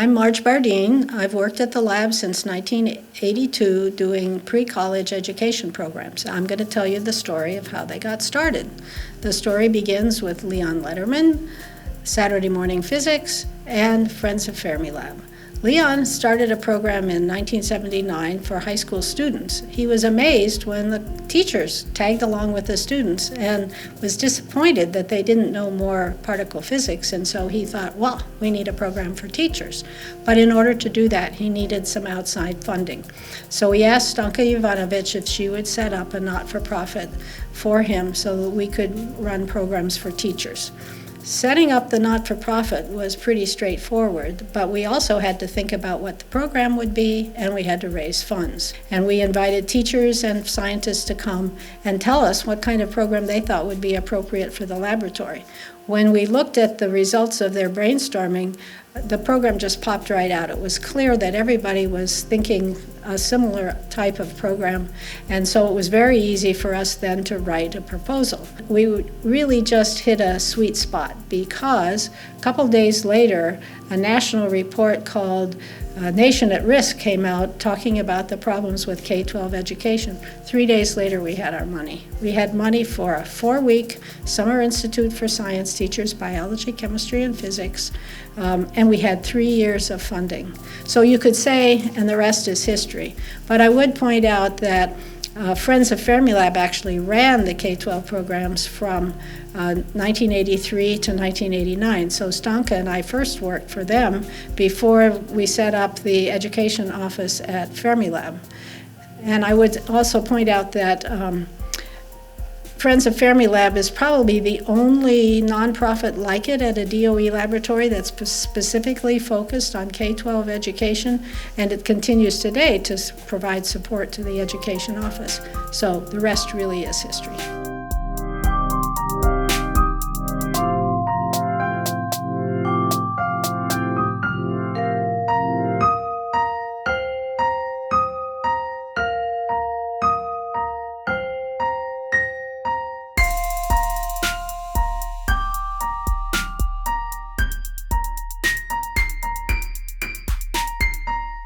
I'm Marge Bardeen. I've worked at the lab since 1982 doing pre-college education programs. I'm going to tell you the story of how they got started. The story begins with Leon Letterman, Saturday Morning Physics, and Friends of Fermilab. Leon started a program in 1979 for high school students. He was amazed when the teachers tagged along with the students and was disappointed that they didn't know more particle physics, and so he thought, well, we need a program for teachers. But in order to do that, he needed some outside funding. So he asked Stanka Jovanovic if she would set up a not-for-profit for him so that we could run programs for teachers. Setting up the not-for-profit was pretty straightforward, but we also had to think about what the program would be, and we had to raise funds. And we invited teachers and scientists to come and tell us what kind of program they thought would be appropriate for the laboratory. When we looked at the results of their brainstorming, the program just popped right out. It was clear that everybody was thinking a similar type of program, and so it was very easy for us then to write a proposal. We really just hit a sweet spot because a couple days later, a national report called Nation at Risk came out talking about the problems with K-12 education. 3 days later, we had our money. We had money for a 4-week summer institute for science teachers, biology, chemistry, and physics, and we had 3 years of funding. So you could say, and the rest is history. But I would point out that Friends of Fermilab actually ran the K-12 programs from 1983 to 1989. So Stanka and I first worked for them before we set up the education office at Fermilab. And I would also point out that Friends of Fermilab is probably the only nonprofit like it at a DOE laboratory that's specifically focused on K-12 education, and it continues today to provide support to the education office. So the rest really is history.